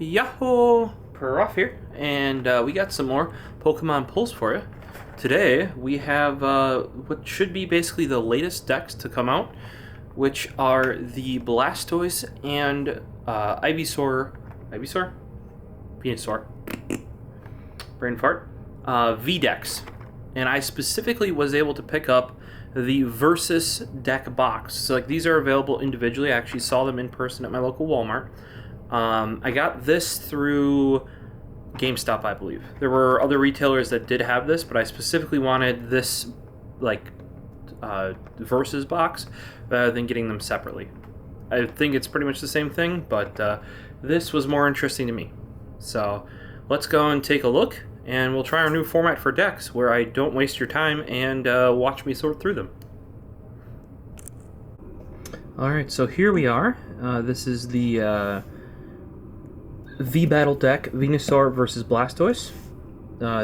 Yahoo! Prof here, and we got some more Pokemon pulls for you. Today we have what should be basically the latest decks to come out, which are the Blastoise and Venusaur, brain fart, V decks. And I specifically was able to pick up the Versus deck box. So like these are available individually. I actually saw them in person at my local Walmart. I got this through GameStop, I believe. There were other retailers that did have this, but I specifically wanted this Versus box rather than getting them separately. I think it's pretty much the same thing, but this was more interesting to me. So let's go and take a look, and we'll try our new format for decks where I don't waste your time and watch me sort through them. Alright, so here we are. This is the V-Battle deck, Venusaur versus Blastoise.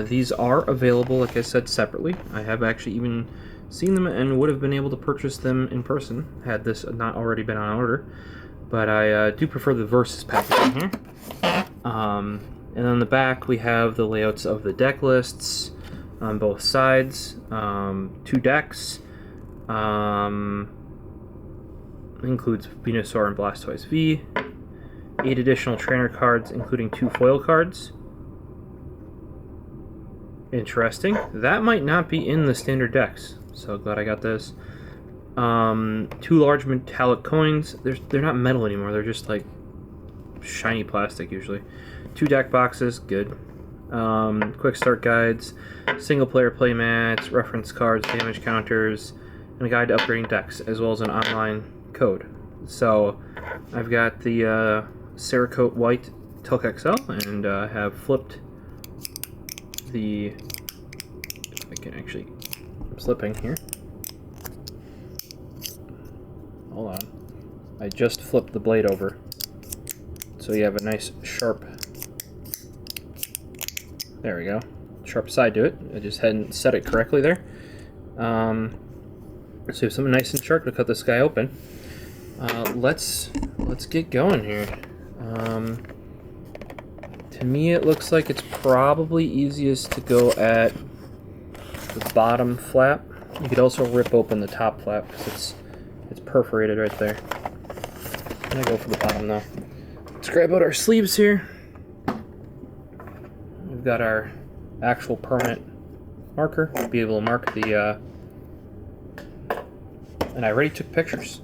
These are available, like I said, separately. I have actually even seen them and would have been able to purchase them in person had this not already been on order. But I do prefer the Versus packaging here. And on the back we have the layouts of the deck lists on both sides. 2 decks. Includes Venusaur and Blastoise V. 8 additional trainer cards, including 2 foil cards. Interesting. That might not be in the standard decks, so glad I got this. 2 large metallic coins. They're not metal anymore, they're just like shiny plastic usually. 2 deck boxes, good. Quick start guides, single player play mats, reference cards, damage counters, and a guide to upgrading decks, as well as an online code. So I've got the Cerakote White Tilk XL, and have flipped the, if I can actually, I'm slipping here. Hold on. I just flipped the blade over. So you have a nice sharp, there we go, sharp side to it. I just hadn't set it correctly there. So you have something nice and sharp to cut this guy open. Let's get going here. To me it looks like it's probably easiest to go at the bottom flap. You could also rip open the top flap because it's perforated right there. I'm gonna go for the bottom though. Let's grab out our sleeves here. We've got our actual permanent marker to be able to mark the and I already took pictures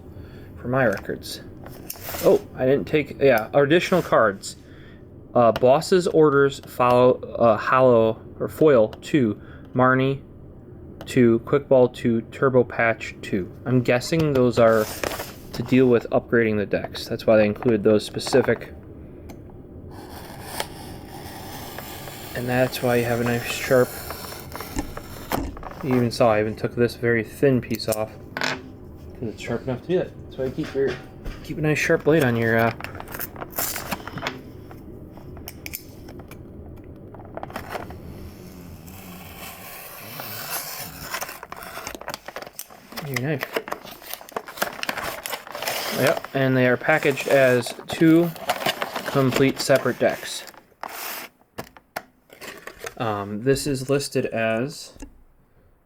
for my records. Oh, I didn't take, yeah, additional cards. Boss's Orders follow Hollow or Foil 2, Marnie 2, Quick Ball 2, Turbo Patch 2. I'm guessing those are to deal with upgrading the decks. That's why they included those specific. And that's why you have a nice sharp. You even saw I even took this very thin piece off because it's sharp enough to do that. That's why you keep a nice sharp blade on your knife. Yep, and they are packaged as 2 complete separate decks. This is listed as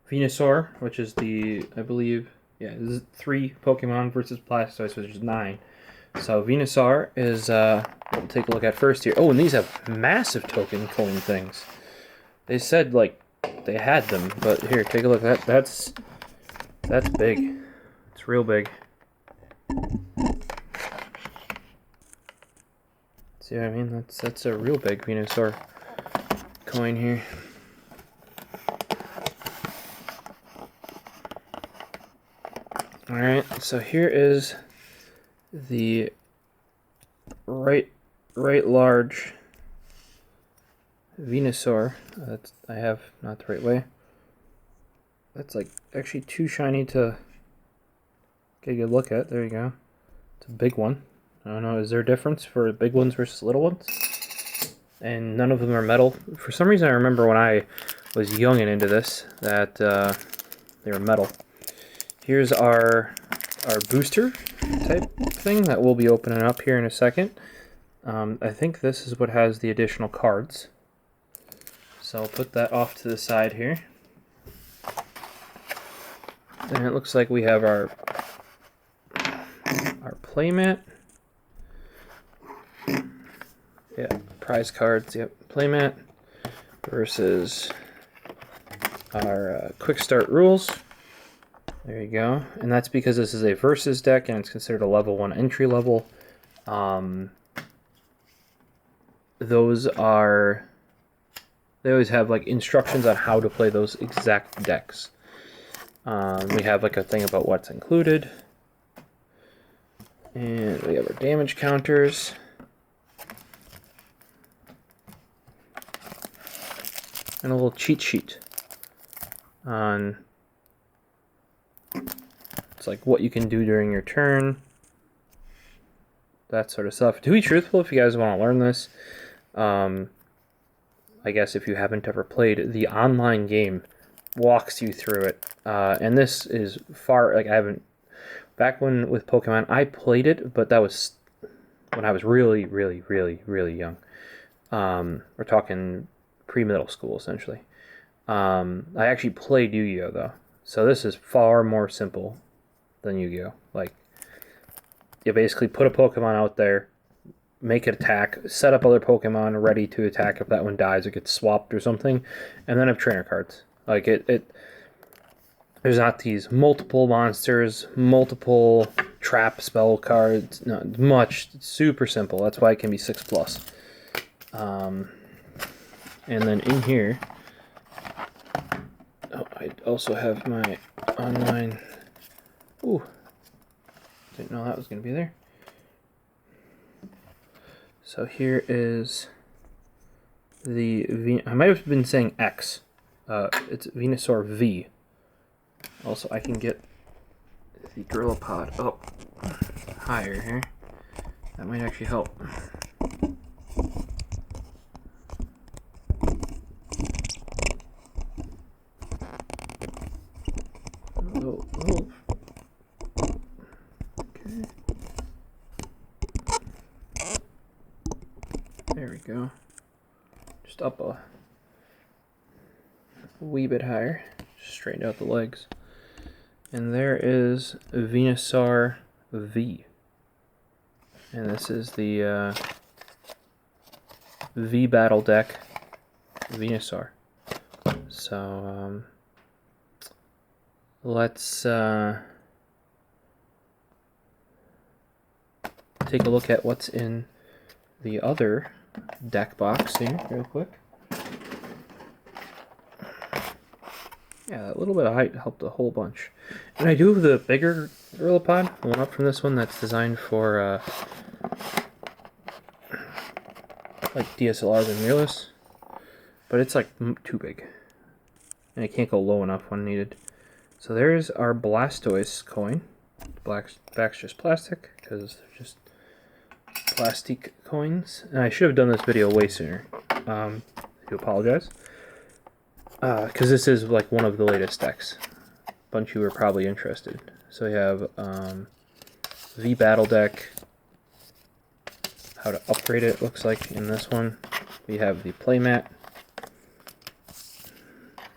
Venusaur, which is the, I believe, yeah, this is 3 Pokemon versus Blastoise, which is 9. So Venusaur is, we'll take a look at first here. Oh, and these have massive token coin things. They said, like, they had them, but here, take a look. That's big. It's real big. See what I mean? That's a real big Venusaur coin here. Alright, so here is the right large Venusaur. I have not the right way. That's like actually too shiny to get a good look at. There you go. It's a big one. I don't know, is there a difference for big ones versus little ones? And none of them are metal. For some reason I remember when I was young and into this that they were metal. Here's our booster type thing that we'll be opening up here in a second. I think this is what has the additional cards. So I'll put that off to the side here. And it looks like we have our playmat. Yeah, prize cards, yep, playmat versus our quick start rules. There you go. And that's because this is a versus deck and it's considered a level 1 entry level. They always have like instructions on how to play those exact decks. We have like a thing about what's included. And we have our damage counters. And a little cheat sheet on it's like what you can do during your turn, that sort of stuff. To be truthful, if you guys want to learn this, I guess if you haven't ever played, the online game walks you through it. And this is far, like I haven't, back when with Pokemon, I played it, but that was when I was really, really, really, really young. We're talking pre-middle school, essentially. I actually played Yu-Gi-Oh! Though. So this is far more simple than Yu-Gi-Oh! Like, you basically put a Pokemon out there, make it attack, set up other Pokemon ready to attack if that one dies or gets swapped or something, and then have trainer cards. Like, there's not these multiple monsters, multiple trap spell cards, no, much, super simple. That's why it can be 6+. And then in here, I also have my online, ooh, didn't know that was going to be there. So here is I might have been saying X. It's Venusaur V. Also, I can get the Gorilla Pod up higher here. That might actually help. Oh. Okay. There we go. Just up a wee bit higher. Just straighten out the legs. And there is Venusaur V. And this is the V Battle deck Venusaur. So, let's take a look at what's in the other deck box here real quick. Yeah, that little bit of height helped a whole bunch. And I do have the bigger Gorilla Pod, one up from this one that's designed for like DSLRs and mirrorless, but it's like too big, and it can't go low enough when needed. So there's our Blastoise coin. The back's just plastic because they're just plastic coins. And I should have done this video way sooner. I do apologize. Because this is like one of the latest decks. A bunch of you are probably interested. So we have V Battle deck. How to upgrade it looks like in this one. We have the playmat.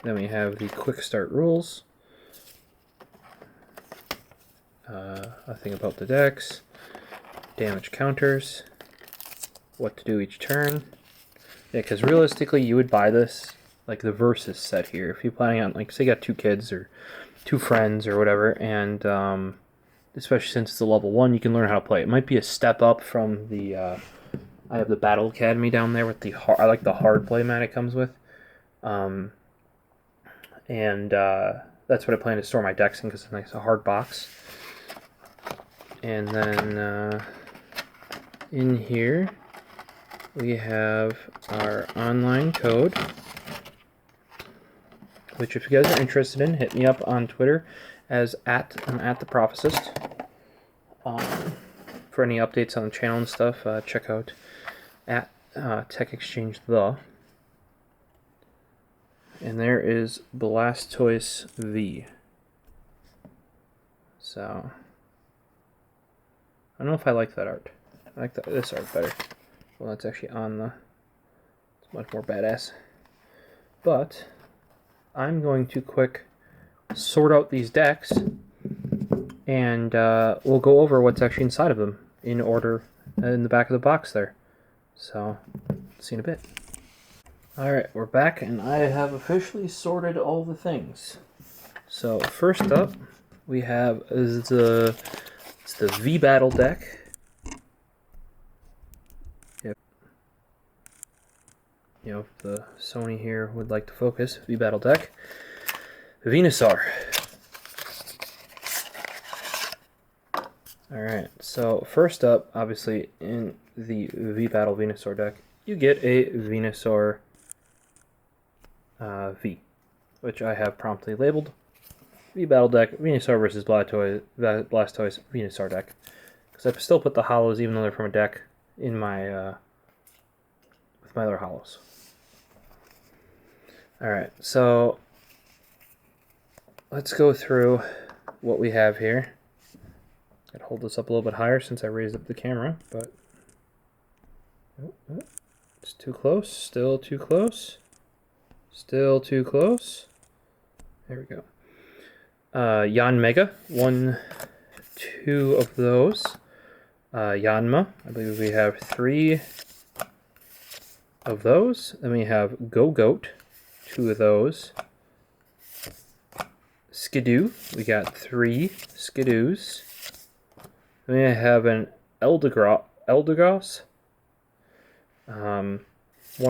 Then we have the quick start rules. A thing about the decks. Damage counters. What to do each turn. Yeah, because realistically you would buy this, like the versus set here, if you're planning on, like, say you got 2 kids or 2 friends or whatever, and especially since it's a level 1, you can learn how to play. It might be a step up from the, I have the Battle Academy down there with the I like the hard play mat it comes with. That's what I plan to store my decks in because it's a nice hard box. And then in here we have our online code, which if you guys are interested in, hit me up on Twitter as I'm at the Prophecist. For any updates on the channel and stuff, check out at Tech Exchange the. And there is Blastoise V. So I don't know if I like that art. I like this art better. Well, that's actually on the... It's much more badass. But I'm going to quick sort out these decks, and we'll go over what's actually inside of them in order in the back of the box there. So, see you in a bit. Alright, we're back, and I have officially sorted all the things. So, first up, we have it's the V-Battle deck. Yep. You know, if the Sony here would like to focus, V-Battle deck. Venusaur. Alright, so first up, obviously, in the V-Battle Venusaur deck, you get a Venusaur V, which I have promptly labeled V-Battle deck, Venusaur versus Blastoise Venusaur deck. Because I've still put the hollows, even though they're from a deck, in my with my other hollows. Alright, so let's go through what we have here. I'd hold this up a little bit higher since I raised up the camera, but it's too close, still too close, still too close. There we go. Yanmega, 1, 2 of those. Yanma, I believe we have 3 of those. Then we have Go-Goat, 2 of those. Skidoo, we got 3 Skidoos. Then we have an Eldegoss, 1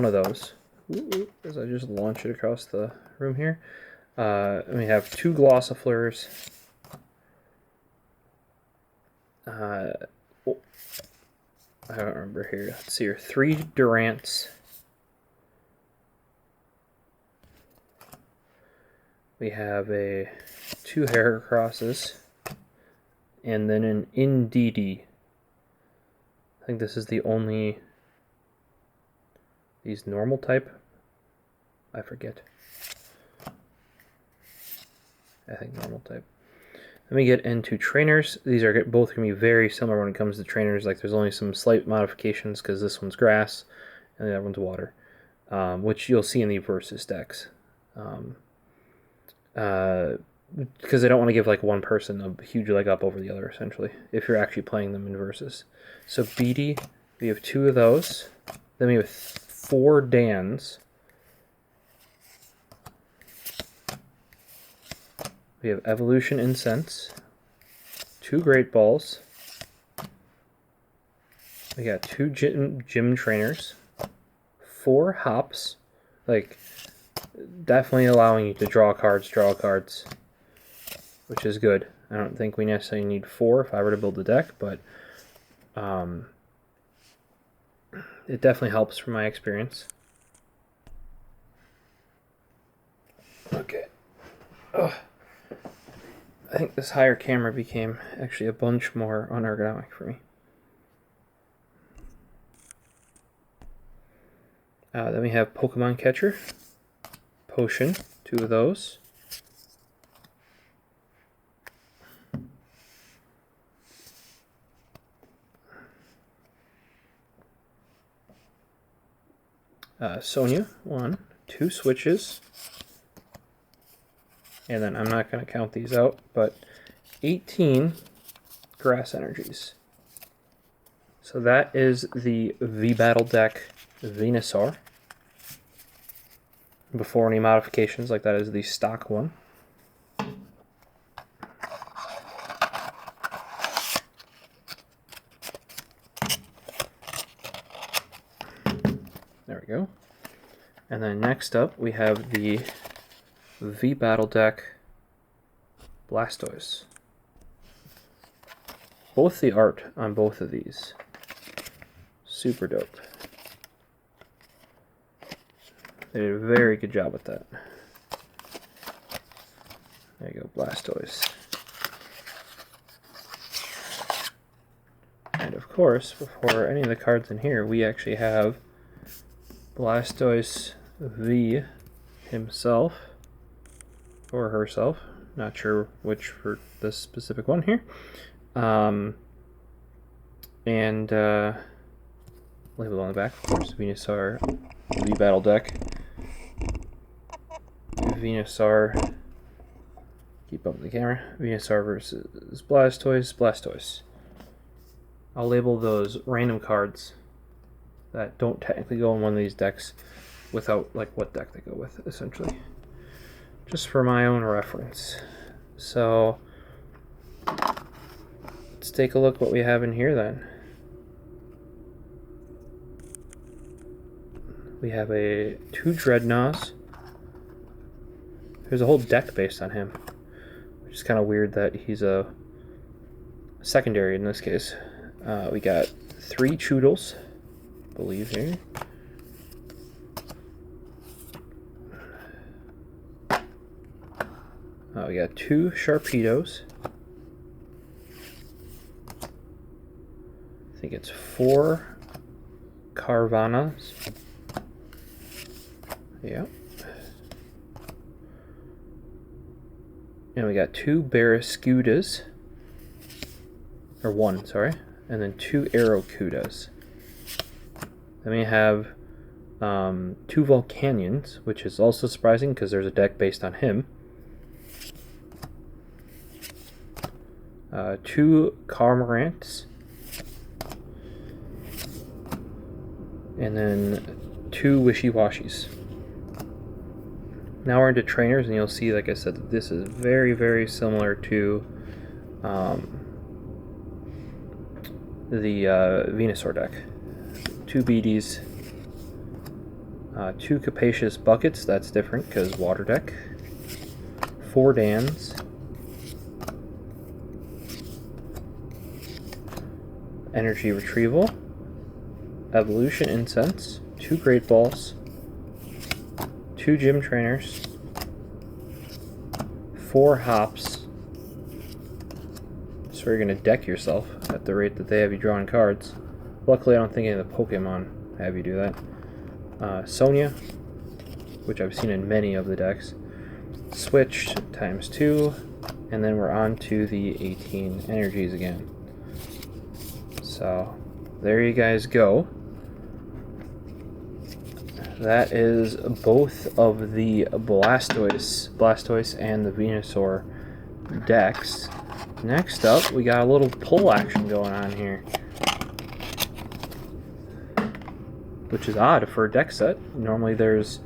of those. As I just launch it across the room here. And we have 2 Glossifleurs. I don't remember here. Let's see here. 3 Durants. We have 2 Heracrosses. And then an Indeedee. I think this is the only... These normal type? I forget. I think normal type. Then we get into trainers. These are both going to be very similar when it comes to trainers. Like there's only some slight modifications because this one's grass and the other one's water. Which you'll see in the Versus decks. Because they don't want to give like one person a huge leg up over the other, essentially, if you're actually playing them in Versus. So Beatty, we have 2 of those. Then we have 4 Dans. We have Evolution Incense, 2 Great Balls. We got 2 gym trainers, 4 Hops, like definitely allowing you to draw cards, which is good. I don't think we necessarily need 4 if I were to build a deck, but it definitely helps from my experience. Okay. Ugh. I think this higher camera became actually a bunch more unergonomic for me. Then we have Pokemon Catcher, Potion, 2 of those. Sonia, 1, 2 switches. And then I'm not going to count these out, but 18 grass energies. So that is the V-Battle deck Venusaur. Before any modifications, like that is the stock one. There we go. And then next up we have the V-Battle deck Blastoise. Both the art on both of these, super dope. They did a very good job with that. There you go, Blastoise. And of course, before any of the cards in here, we actually have Blastoise V himself, or herself, not sure which for this specific one here. And label on the back, of course, Venusaur V-Battle deck. Venusaur, keep up with the camera, Venusaur versus Blastoise. I'll label those random cards that don't technically go in one of these decks without like what deck they go with, essentially. Just for my own reference. So let's take a look what we have in here then. We have two Dreadnoughts. There's a whole deck based on him, which is kind of weird that he's a secondary in this case. We got 3 Choodles, I believe here. We got 2 Sharpedos. I think it's 4 Carvanas. Yep. And we got 2 Barraskewdas. Or 1, sorry. And then 2 Arrowkudas. Then we have 2 Volcanions, which is also surprising because there's a deck based on him. 2 Cormorants. And then 2 Wishy-Washies. Now we're into trainers, and you'll see, like I said, that this is very, very similar to the Venusaur deck. 2 BDs, 2 Capacious Buckets, that's different because water deck, 4 Dans, Energy Retrieval, Evolution Incense, 2 Great Balls, 2 Gym Trainers, 4 Hops. So you're going to deck yourself at the rate that they have you drawing cards. Luckily, I don't think any of the Pokemon have you do that. Sonia, which I've seen in many of the decks. Switched ×2, and then we're on to the 18 energies again. So there you guys go. That is both of the Blastoise and the Venusaur decks. Next up, we got a little pull action going on here, which is odd for a deck set. Normally there's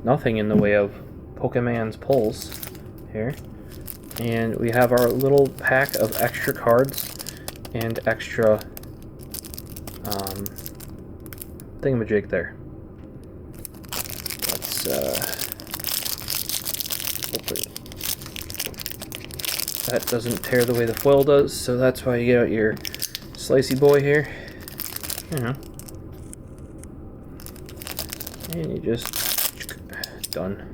nothing in the way of Pokemon's pulls here. And we have our little pack of extra cards and extra thingamajig there. Hopefully that doesn't tear the way the foil does, so that's why you get out your slicey boy here, you know, and you just done.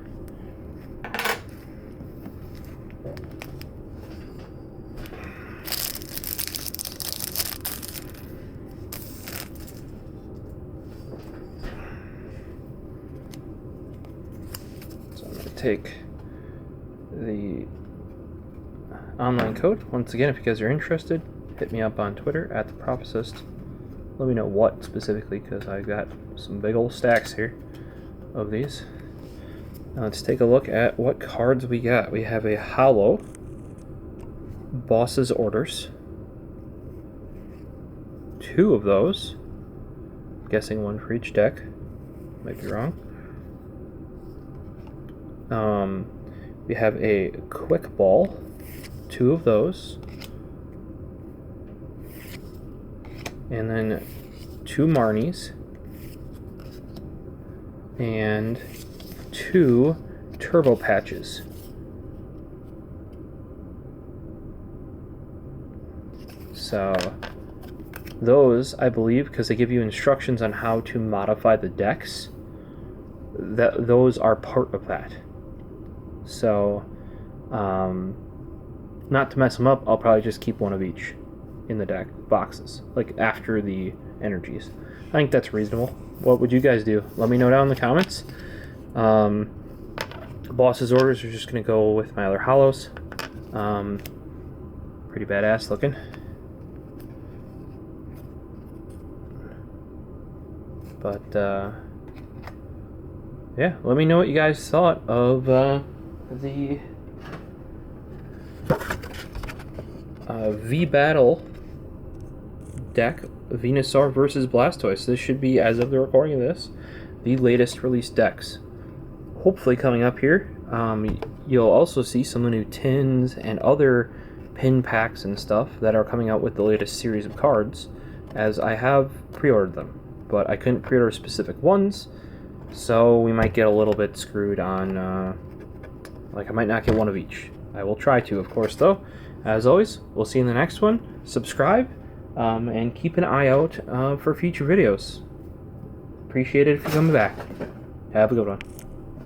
Take the online code. Once again, if you guys are interested, hit me up on Twitter at the Prophecist. Let me know what specifically, because I've got some big old stacks here of these. Now let's take a look at what cards we got. We have a Hollow Boss's Orders. 2 of those. I'm guessing 1 for each deck. Might be wrong. We have a Quick Ball, 2 of those, and then 2 Marnies, and 2 Turbo Patches. So those, I believe, because they give you instructions on how to modify the decks, that those are part of that. So, not to mess them up, I'll probably just keep 1 of each in the deck boxes, like after the energies. I think that's reasonable. What would you guys do? Let me know down in the comments. Boss's Orders are just going to go with my other hollows. Pretty badass looking. But yeah, let me know what you guys thought of the V-Battle deck, Venusaur versus Blastoise. This should be, as of the recording of this, the latest released decks. Hopefully coming up here, you'll also see some of the new tins and other pin packs and stuff that are coming out with the latest series of cards, as I have pre-ordered them, but I couldn't pre-order specific ones, so we might get a little bit screwed on, like I might not get one of each. I will try to, of course, though. As always, we'll see you in the next one. Subscribe, and keep an eye out for future videos. Appreciate it if you're coming back. Have a good one.